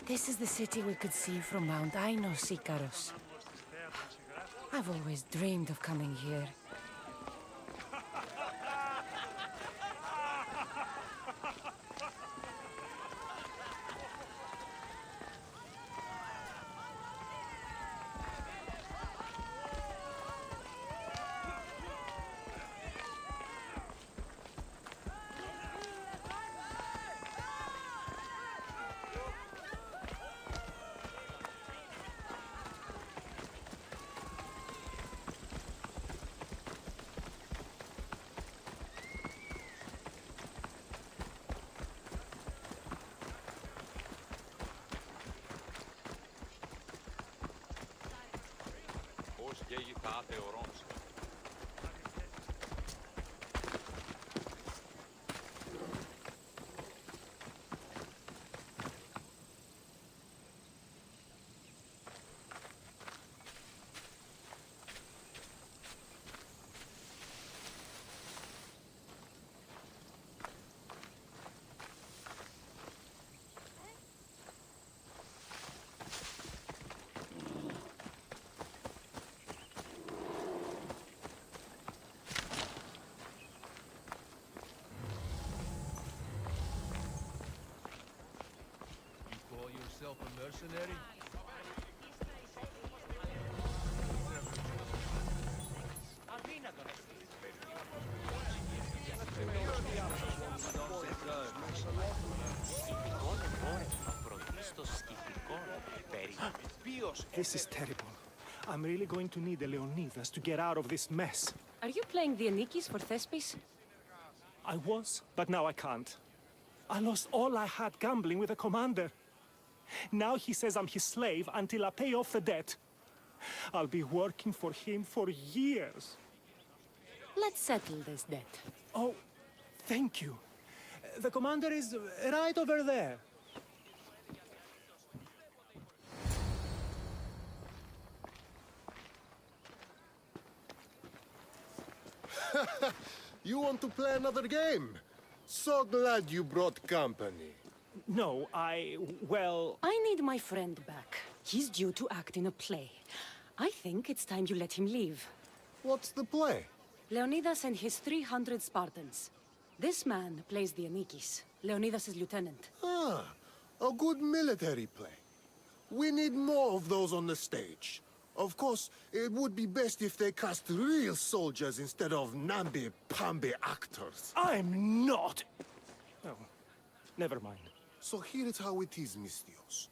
This is the city we could see from Mount Ainos, Icaros. I've always dreamed of coming here. A mercenary? This is terrible. I'm really going to need the Leonidas to get out of this mess. Are you playing the Anikis for Thespis? I was, but now I can't. I lost all I had gambling with the commander. Now he says I'm his slave until I pay off the debt. I'll be working for him for years. Let's settle this debt. Oh, thank you. The commander is right over there. You want to play another game? So glad you brought company. No, well... I need my friend back. He's due to act in a play. I think it's time you let him leave. What's the play? Leonidas and his 300 Spartans. This man plays the Anikis, Leonidas' lieutenant. Ah, a good military play. We need more of those on the stage. Of course, it would be best if they cast real soldiers instead of namby-pamby actors. I'm not! Oh, never mind. So here is how it is, Misthios.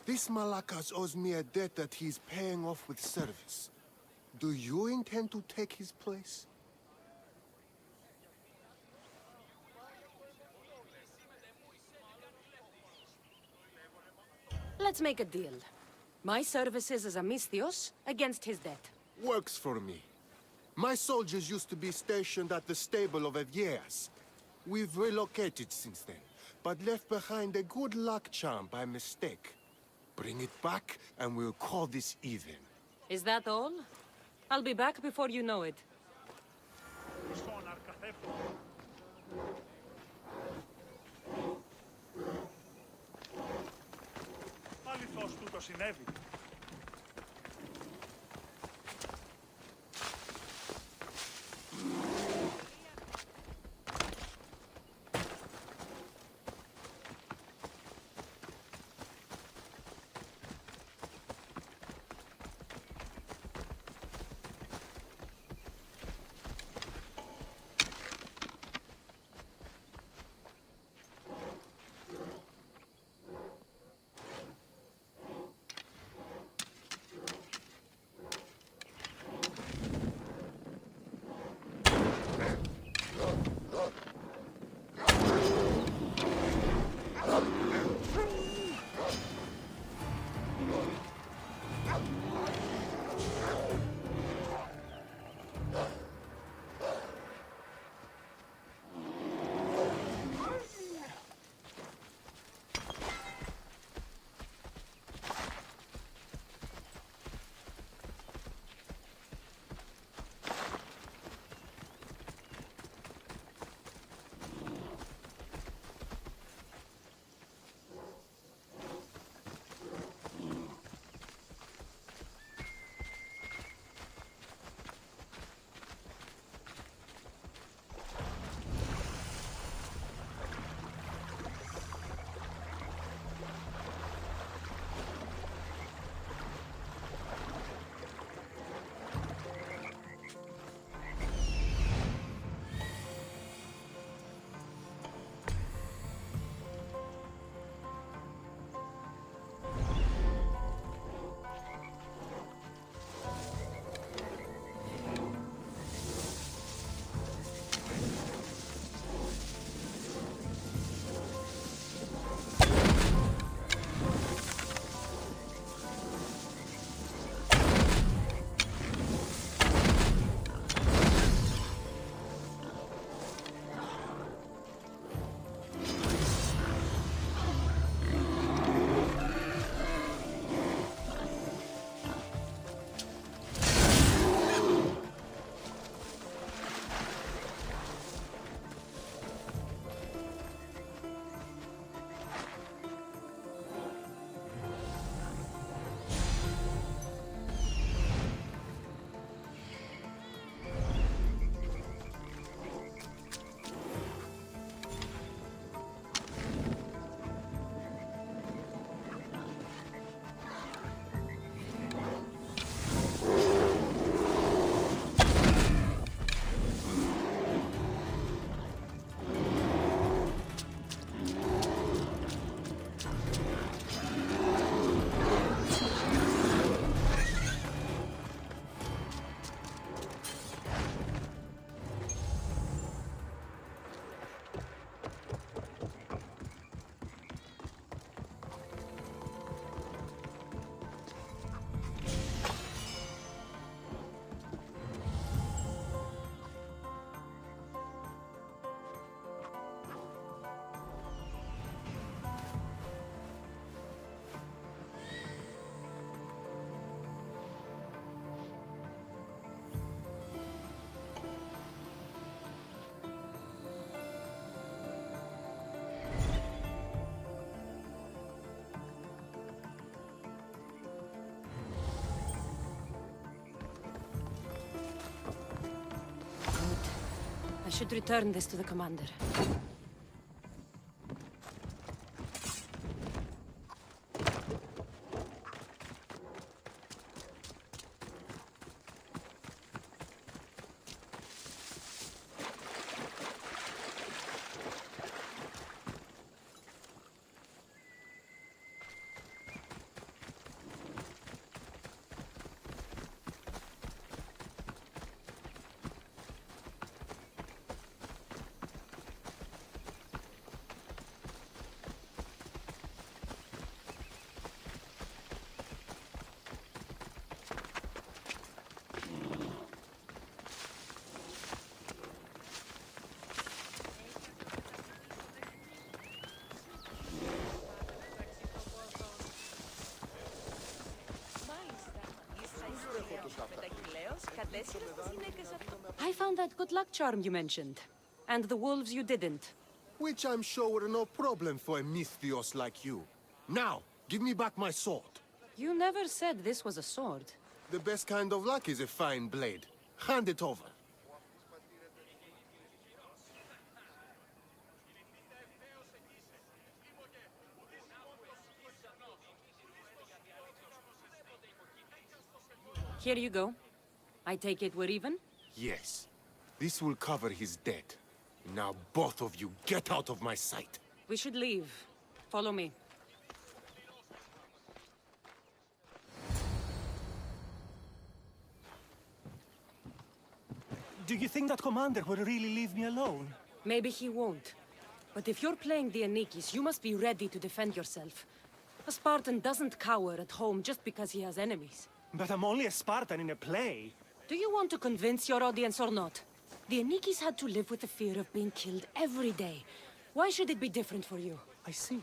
This Malakas owes me a debt that he's paying off with service. Do you intend to take his place? Let's make a deal. My services as a Misthios against his debt. Works for me. My soldiers used to be stationed at the stable of Evgeias. We've relocated since then, but left behind a good luck charm by mistake. Bring it back, and we'll call this even. Is that all? I'll be back before you know it. Αληθώς τούτο συνέβη. should return this to the commander. I found that good luck charm you mentioned. And the wolves you didn't. Which I'm sure were no problem for a Misthios like you. Now, give me back my sword. You never said this was a sword. The best kind of luck is a fine blade. Hand it over. Here you go. I take it we're even? Yes. This will cover his debt. Now both of you get out of my sight. We should leave. Follow me. Do you think that commander will really leave me alone? Maybe he won't. But if you're playing the Anikis, you must be ready to defend yourself. A Spartan doesn't cower at home just because he has enemies. But I'm only a Spartan in a play. Do you want to convince your audience or not? The Anikis had to live with the fear of being killed every day. Why should it be different for you? I see.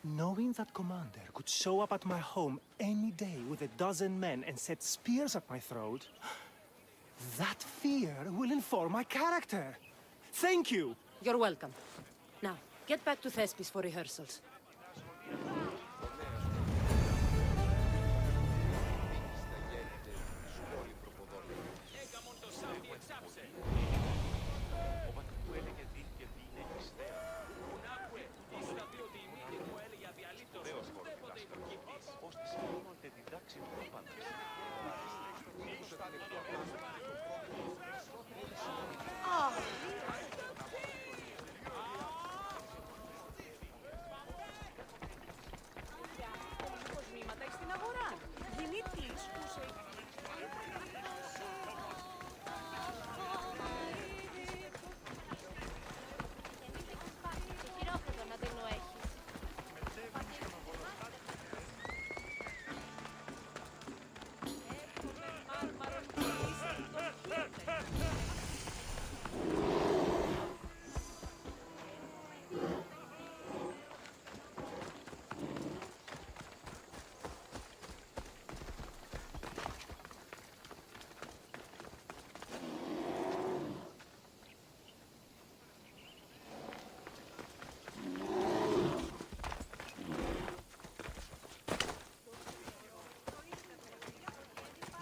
Knowing that commander could show up at my home any day with 12 men and set spears at my throat, that fear will inform my character. Thank you! You're welcome. Now, get back to Thespis for rehearsals.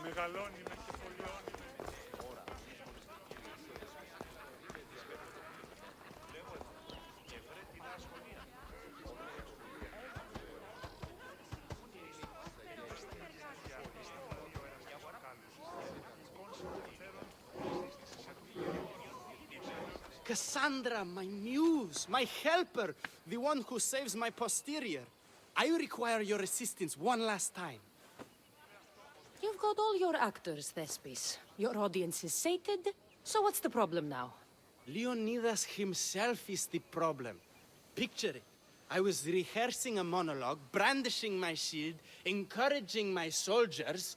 Μεγαλώνει με και πολιώνει. Cassandra, my muse, my helper, the one who saves my posterior. I require your assistance one last time. You've got all your actors, Thespis. Your audience is sated, so what's the problem now? Leonidas himself is the problem. Picture it. I was rehearsing a monologue, brandishing my shield, encouraging my soldiers.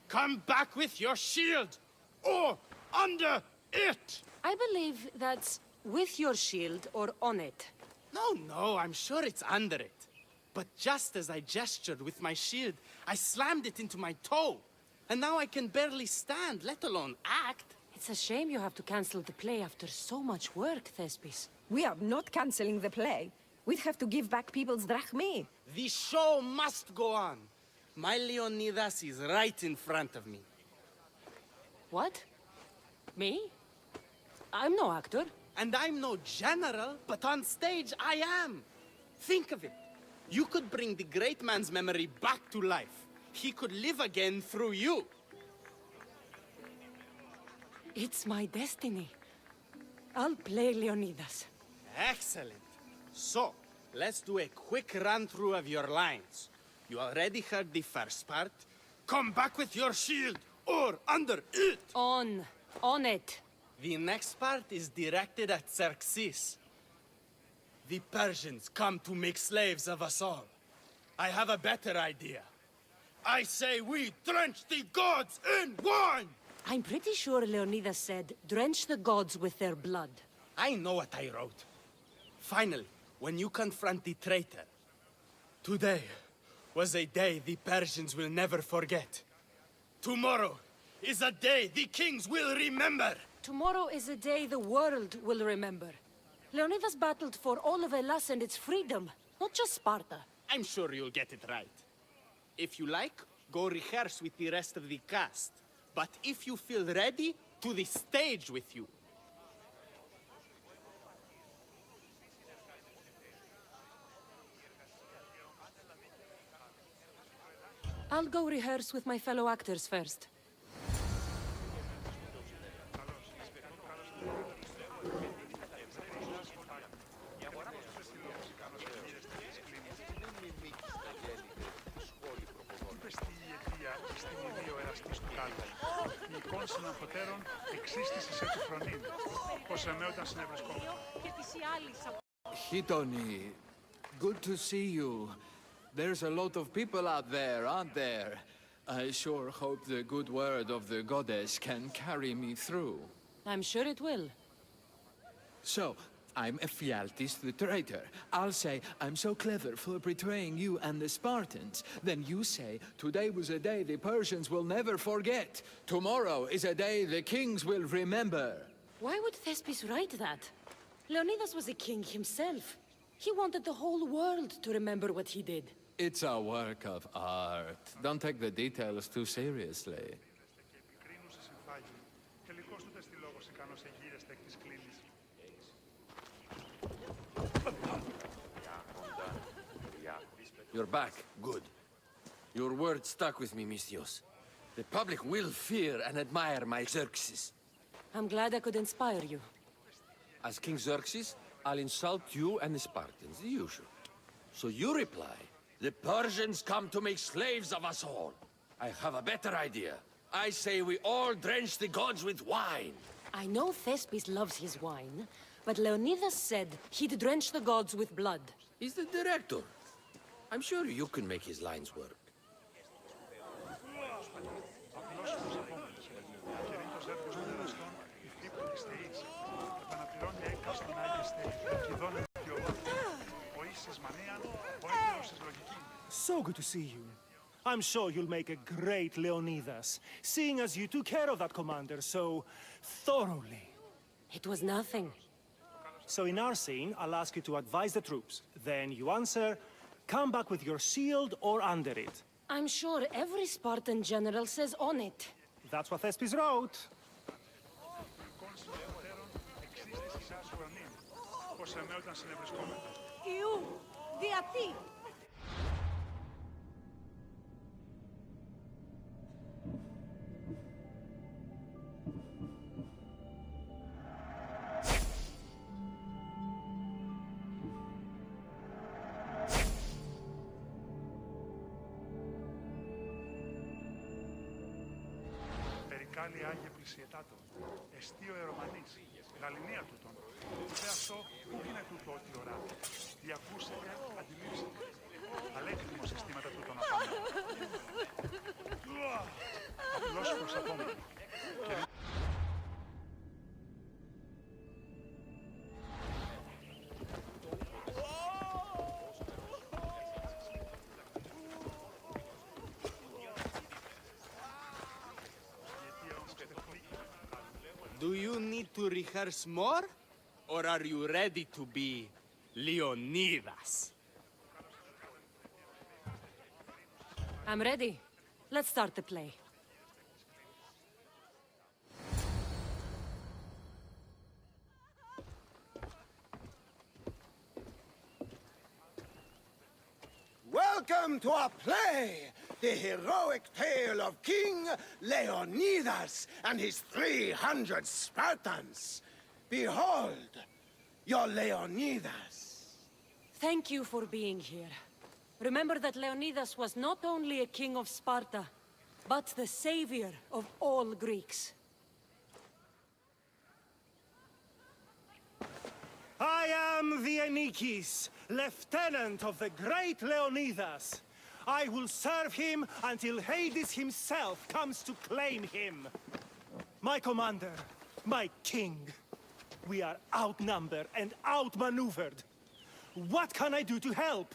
Come back with your shield! Or under it! I believe that's with your shield or on it. No, I'm sure it's under it. But just as I gestured with my shield, I slammed it into my toe. And now I can barely stand, let alone act. It's a shame you have to cancel the play after so much work, Thespis. We are not cancelling the play. We'd have to give back people's drachmae. The show must go on. My Leonidas is right in front of me. What? Me? I'm no actor. And I'm no general, but on stage I am. Think of it. You could bring the great man's memory back to life. He could live again through you. It's my destiny. I'll play Leonidas. Excellent. So, let's do a quick run-through of your lines. You already heard the first part. Come back with your shield, or under it. On it. The next part is directed at Xerxes. The Persians come to make slaves of us all. I have a better idea. I say we drench the gods in wine! I'm pretty sure Leonidas said, drench the gods with their blood. I know what I wrote. Finally, when you confront the traitor, today was a day the Persians will never forget. Tomorrow is a day the kings will remember. Tomorrow is a day the world will remember. Leonidas battled for all of Hellas and its freedom, not just Sparta. I'm sure you'll get it right. If you like, go rehearse with the rest of the cast. But if you feel ready, to the stage with you. I'll go rehearse with my fellow actors first. Hitoni, good to see you. There's a lot of people out there, aren't there? I sure hope the good word of the goddess can carry me through. I'm sure it will. So, I'm Ephialtes the traitor. I'll say, I'm so clever for betraying you and the Spartans. Then you say, today was a day the Persians will never forget. Tomorrow is a day the kings will remember. Why would Thespis write that? Leonidas was a king himself. He wanted the whole world to remember what he did. It's a work of art. Don't take the details too seriously. You're back. Good. Your word stuck with me, Misthios. The public will fear and admire my Xerxes. I'm glad I could inspire you. As King Xerxes, I'll insult you and the Spartans, the usual. So you reply, the Persians come to make slaves of us all. I have a better idea. I say we all drench the gods with wine. I know Thespis loves his wine, but Leonidas said he'd drench the gods with blood. He's the director. I'm sure you can make his lines work. So good to see you. I'm sure you'll make a great Leonidas, seeing as you took care of that commander so thoroughly. It was nothing. So in our scene, I'll ask you to advise the troops. Then you answer, come back with your shield or under it. I'm sure every Spartan general says on it. That's what Thespis wrote. Κάλλη Άγιε πλησιετάτο, εστίο ερωμανής, γαληνία τούτον. Ουτε αυτό, ου είναι τούτο ότι ορά. Διακούσετε, αντιλήψετε. Αλέκτιμος αισθήματα τούτον απάνω. Απλώς προς απόμενο. Do you need to rehearse more? Or are you ready to be Leonidas? I'm ready. Let's start the play. Welcome to our play, the heroic tale of King Leonidas and his 300 Spartans. Behold, your Leonidas. Thank you for being here. Remember that Leonidas was not only a king of Sparta, but the savior of all Greeks. I am the Anikis, lieutenant of the great Leonidas. I will serve him until Hades himself comes to claim him. My commander, my king, we are outnumbered and outmaneuvered. What can I do to help?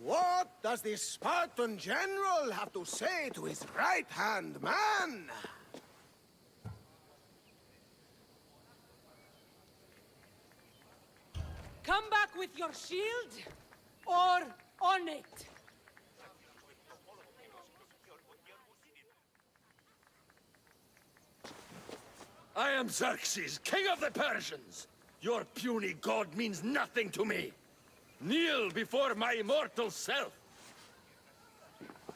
What does the Spartan general have to say to his right-hand man? Come back with your shield, or on it. I am Xerxes, king of the Persians. Your puny god means nothing to me. Kneel before my immortal self.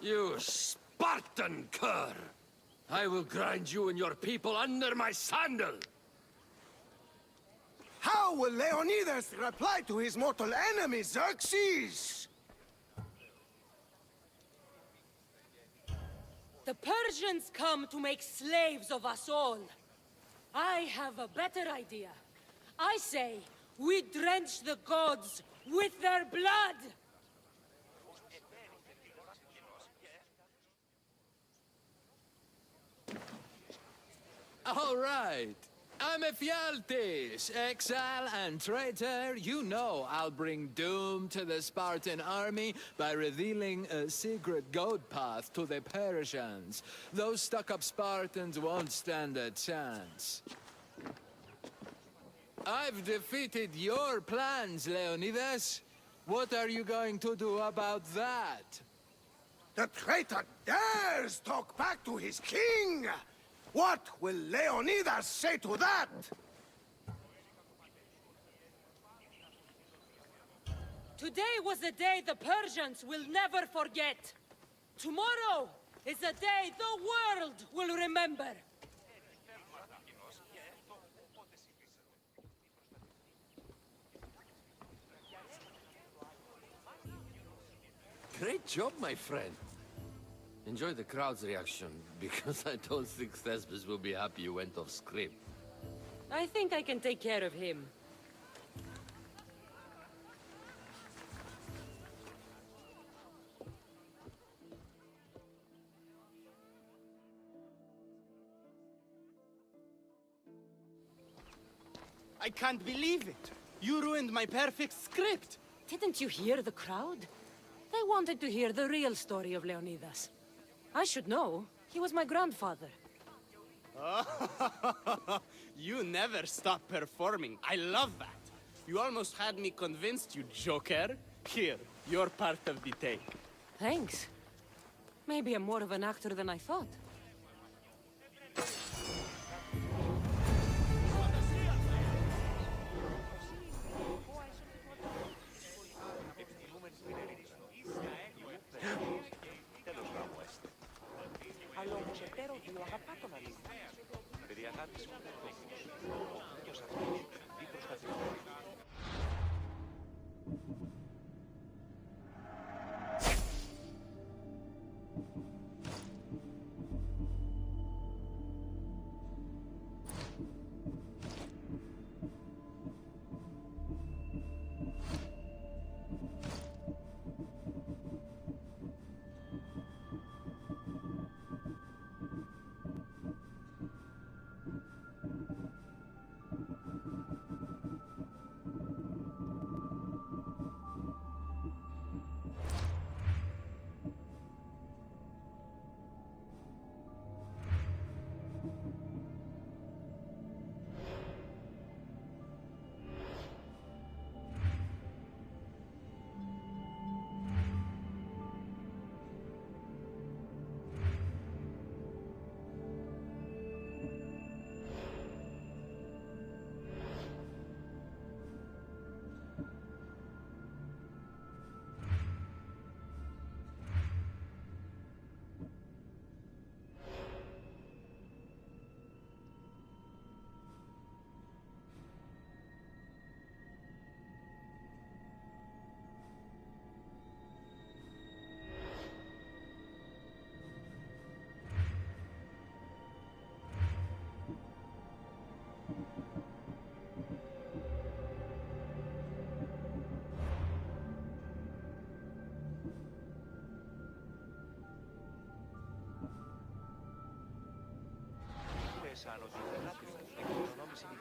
You Spartan cur! I will grind you and your people under my sandal. How will Leonidas reply to his mortal enemy, Xerxes? The Persians come to make slaves of us all. I have a better idea. I say, we drench the gods with their blood! All right. I'm Ephialtes, exile and traitor. You know I'll bring doom to the Spartan army by revealing a secret goat path to the Persians. Those stuck-up Spartans won't stand a chance. I've defeated your plans, Leonidas. What are you going to do about that? The traitor dares talk back to his king! What will Leonidas say to that? Today was a day the Persians will never forget. Tomorrow is a day the world will remember. Great job, my friend. Enjoy the crowd's reaction, because I don't think Thespis will be happy you went off script. I think I can take care of him. I can't believe it. You ruined my perfect script. Didn't you hear the crowd? They wanted to hear the real story of Leonidas. I should know. He was my grandfather. You never stop performing. I love that. You almost had me convinced, you joker. Here, you're part of the take. Thanks. Maybe I'm more of an actor than I thought. απάντησαν ότι οι πελάτες τους εξοικονόμησαν